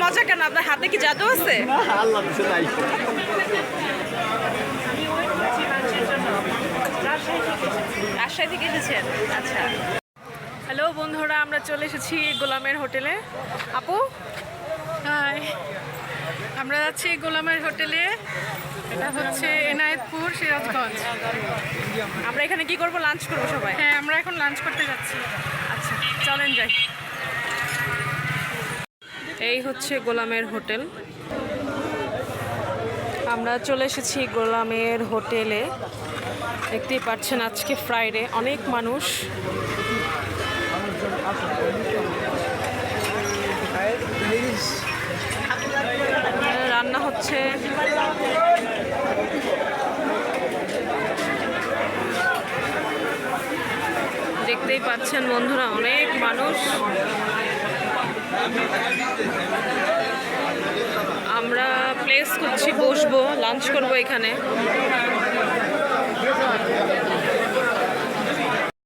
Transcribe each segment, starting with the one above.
মজা কেন? আপনার হাতে কি জাদু আছে? রাজশাহী থেকে এসেছেন? আচ্ছা। হ্যালো বন্ধুরা, আমরা চলে এসেছি গোলামের হোটেলে। আপু হাই, আমরা যাচ্ছি গোলামের হোটেলে। এটা হচ্ছে এনায়েতপুর, সিরাজগঞ্জ। আমরা এখানে কি করব? লাঞ্চ করব সবাই। হ্যাঁ, আমরা এখন লাঞ্চ করতে যাচ্ছি। আচ্ছা চলেন যাই। এই হচ্ছে গোলামের হোটেল। আমরা চলে এসেছি গোলামের হোটেলে। দেখতেই পাচ্ছেন আজকে ফ্রাইডে, অনেক মানুষ। রান্না হচ্ছে। দেখতেই পাচ্ছেন বন্ধুরা, অনেক মানুষ। আমরা প্লেস করছি, বসবো, লাঞ্চ করবো এখানে।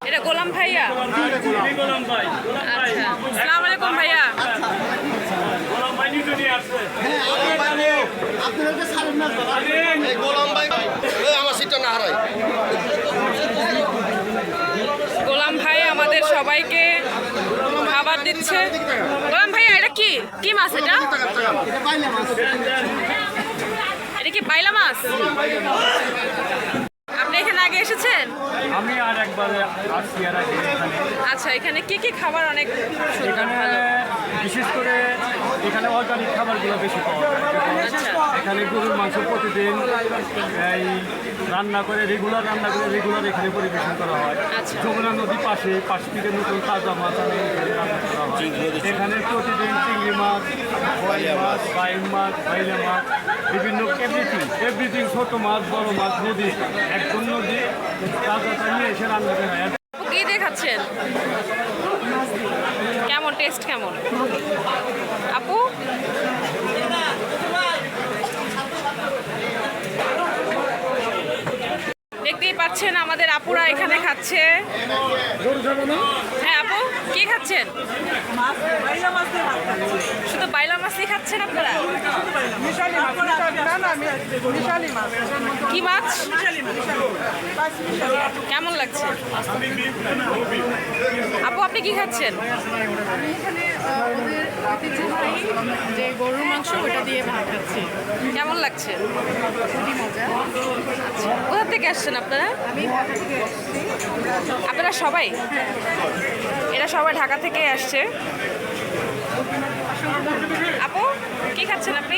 এটা গোলাম ভাইয়া? আচ্ছা, আসসালামু আলাইকুম ভাইয়া। গোলাম ভাই আমাদের সবাইকে খাবার দিচ্ছে। গোলাম ভাইয়া, এটা কি কি মাছ? এটা এটা কি বাইলা মাছ? আপনি এখানে আগে এসেছেন? আমি আর একবার আসছি আর আগে এখানে। আচ্ছা, এখানে কি কি খাবার? অনেক সুন্দর, এখানে ভালো। বিশেষ করে এখানে অর্গানিক খাবারগুলো বেশি পাওয়া যায়। আচ্ছা এখানে গরুর মাংস প্রতিদিন এই রেগুলার এখানে পরিবেশন করা হয়। আচ্ছা। যমুনা নদীর পাশ থেকে নতুন তাজা মাছ আনে এখানে রান্না করা হয়। এখানে প্রতিদিন চিংড়ি মাছ, বয়াল মাছ, বাইম মাছ, বাইলা মাছ, বিভিন্ন এভরিথিং ছোট মাছ, বড় মাছ, নদী একদম নদী তাজা নিয়ে এসে রান্না করা হয়। কি দেখাচ্ছেন? কেমন টেস্ট কেমন আপু? দেখতেই পাচ্ছেন আমাদের আপুরা এখানে খাচ্ছে। হ্যাঁ আপু, কি খাচ্ছেন? শুধু বাইলা মাছই খাচ্ছেন আপনারা? কি মাছ? কেমন লাগছে আপু? আপনি কি খাচ্ছেন? আমি এখানে ওদের ঐতিহ্যবাহী যে গরুর মাংস, ওটা দিয়ে ভাত খাচ্ছি। কেমন লাগছে? খুবই মজা। আচ্ছা, কোথা থেকে আসছেন আপনারা? আমি ঢাকা থেকে এসেছি। আপনারা সবাই? এরা সবাই ঢাকা থেকে আসছে। আপু কি খাচ্ছেন আপনি?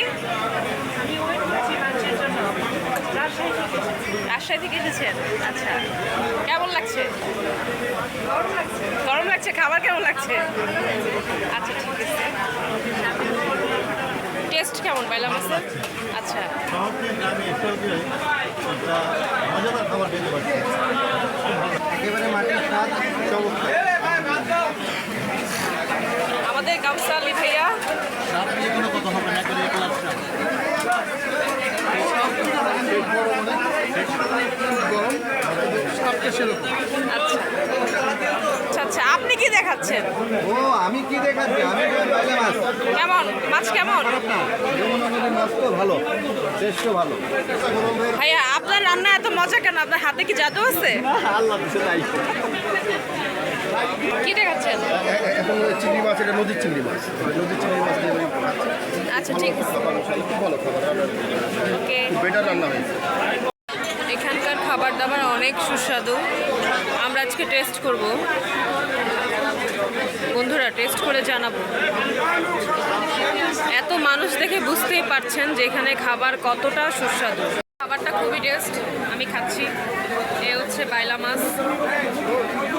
রাজশাহী থেকে এসেছেন? আচ্ছা, কেমন লাগছে? গরম লাগছে। খাবার কেমন লাগছে? আচ্ছা ঠিক আছে। টেস্ট কেমন বাইলা মাছের? আচ্ছা, মজাদার খাবার খেতে পারছি, একেবারে মাটির স্বাদ চমৎকার। আমাদের গামসা আলী ভাইয়া। আপনি কোনো কথা হবে না করে গরম সবটা সেরকম। আচ্ছা আচ্ছা আচ্ছা, আপনি কি দেখাচ্ছেন? ও আমি কি দেখাচ্ছি? আমি বাইরে মাছ। কেমন মাছ? কেমন যমুনা নদীর মাছ তো ভালো, টেস্টও ভালো। ভাইয়া, আপনার রান্না এত মজা কেন? আপনার হাতে কি জাদু আছে? আল্লাহ দিছে তাই। কি দেখাচ্ছেন? এখন চিংড়ি মাছ, এটা নদীর চিংড়ি মাছ। নদীর চিংড়ি মাছ দিয়ে আচ্ছা ঠিক আছে, খুব ভালো খাবার, ওকে। বেটার রান্না হয়েছে। এখানকার খাবার দাবার অনেক সুস্বাদু। আমরা আজকে টেস্ট করব বন্ধুরা, টেস্ট করে জানাবো। এত মানুষ দেখে বুঝতেই পারছেন যে এখানে খাবার কতটা সুস্বাদু। খাবারটা খুবই টেস্ট, আমি খাচ্ছি। এ হচ্ছে বাইলা মাছ,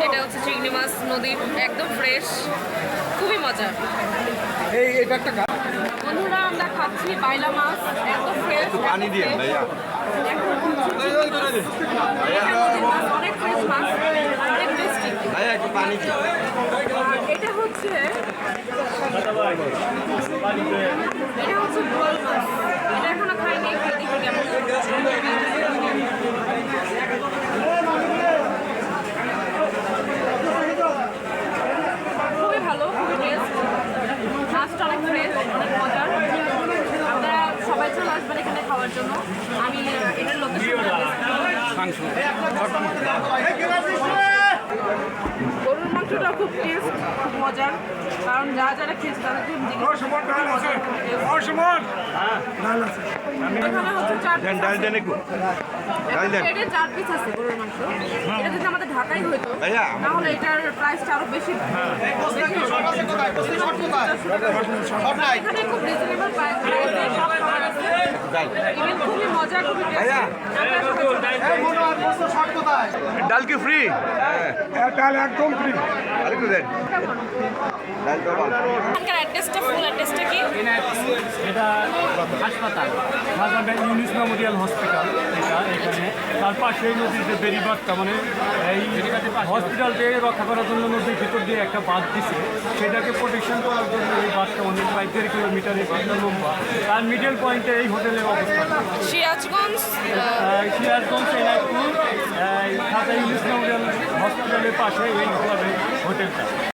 এটা হচ্ছে চিংড়ি মাছ, নদীর একদম ফ্রেশ, খুবই মজা। বন্ধুরা আমরা খাচ্ছি বাইলা মাছ, এত ফ্রেশ, পানি দিয়ে ভাইয়া, অনেক ফ্রেশ মাছ, অনেক টেস্টি। ভাইয়া একটু পানি দিয়ে। এটা হচ্ছে বোয়াল মাছ, এটা এখনো খাইনি, দেখি কেমন। খুবই ভালো, খুবই টেস্ট, মাছটা অনেক ফ্রেশ, অনেক মজার। মাংস গরুর মাংসটা খুব টেস্ট, খুব মজার, কারণ যারা খেয়েছে তাদের জন্য জিজ্ঞেস এখানে হচ্ছে 4 পিস ডাল দেন একটু ডাল দেন প্লেটে 4 পিস আছে গরুর মাংস। এটা যদি আমাদের ঢাকায় হতো ভাইয়া, তাহলে এটার প্রাইসটা আরো বেশি বেশি এখানে খুব রিজনেবল প্রাইসে সব খাবার আছে। ইভেন খুবই মজা, খুবই ডাল কি ফ্রি ডাল একদম ফ্রি। আরেকটু দেন ডাল তো ভালো এখানকার অ্যাড্রেসটা, ফুল অ্যাড্রেসটা কি? এটা হাসপাতাল রাজা ইউনিস মেমোরিয়াল হসপিটাল, এটা এখানে তার পাশে নদীর যে বেরিবাদটা মানে এই হসপিটালকে রক্ষা করার জন্য নদীর ভিতর দিয়ে একটা বাঁধ দিছে, সেটাকে প্রোটেকশন করার জন্য এই বাঁধটা অনেক প্রায় 1.5 কিলোমিটার লম্বা। তার মিডল পয়েন্টে এই হোটেলের অবস্থান। সিরাজগঞ্জ সিরাজগঞ্জ এনায়তপুর রাজা ইউনিস মেমোরিয়াল হসপিটালের পাশে এই হোটেলটা।